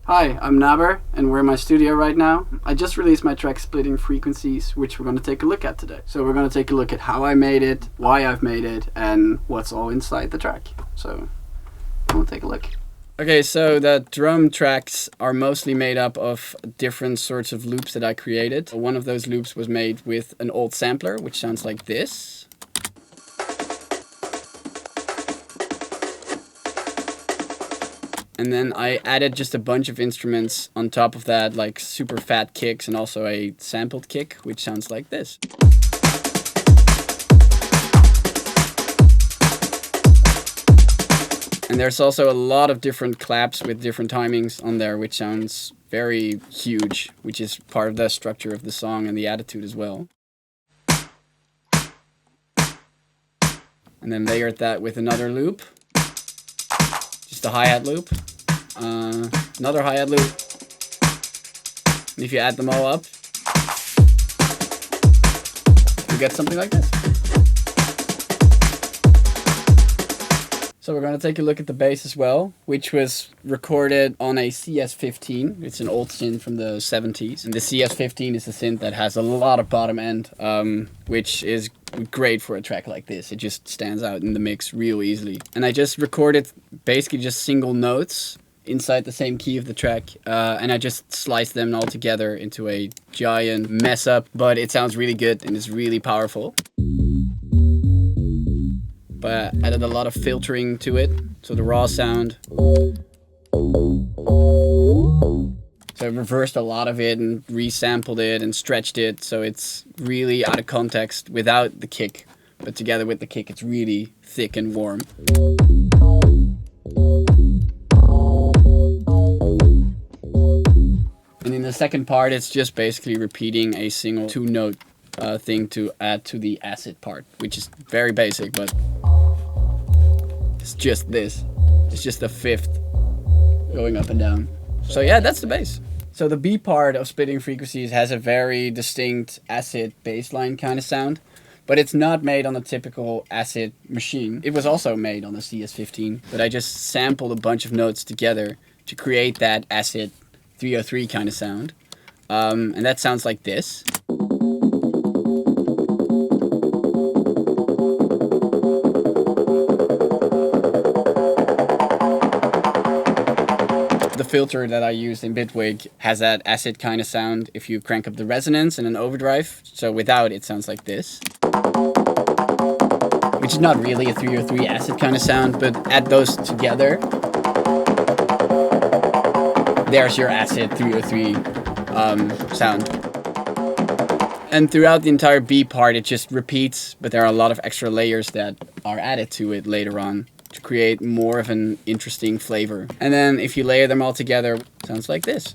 Hi, I'm Naber, and we're in my studio right now. I just released my track Splitting Frequencies, which we're going to take a look at today. So we're going to take a look at how I made it, why I've made it, and what's all inside the track. So we'll take a look. Okay, so the drum tracks are mostly made up of different sorts of loops that I created. One of those loops was made with an old sampler, which sounds like this. And then I added just a bunch of instruments on top of that, like super fat kicks and also a sampled kick, which sounds like this. And there's also a lot of different claps with different timings on there, which sounds very huge, which is part of the structure of the song and the attitude as well. And then layered that with another loop. Just a hi-hat loop, another hi-hat loop, and if you add them all up, you get something like this. So we're going to take a look at the bass as well, which was recorded on a CS15. It's an old synth from the 70s. And the CS15 is a synth that has a lot of bottom end, which is great for a track like this. It just stands out in the mix real easily. And I just recorded basically just single notes inside the same key of the track, and I just sliced them all together into a giant mess up, but it sounds really good and it's really powerful. But I added a lot of filtering to it, so the raw sound. So I reversed a lot of it and resampled it and stretched it, so it's really out of context without the kick. But together with the kick, it's really thick and warm. And in the second part, it's just basically repeating a single two-note thing to add to the acid part, which is very basic, but it's just this. It's just a fifth going up and down. So yeah, that's the bass. So the B part of Splitting Frequencies has a very distinct acid bass line kind of sound, but it's not made on a typical acid machine. It was also made on the CS15, but I just sampled a bunch of notes together to create that acid 303 kind of sound. And that sounds like this. The filter that I used in Bitwig has that acid kind of sound if you crank up the resonance and an overdrive. So without, it sounds like this. Which is not really a 303 acid kind of sound, but add those together. There's your acid 303 sound. And throughout the entire B part, it just repeats, but there are a lot of extra layers that are added to it later on to create more of an interesting flavor. And then if you layer them all together, it sounds like this.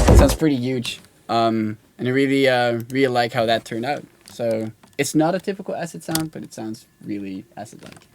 It sounds pretty huge. And I really like how that turned out. So it's not a typical acid sound, but it sounds really acid-like.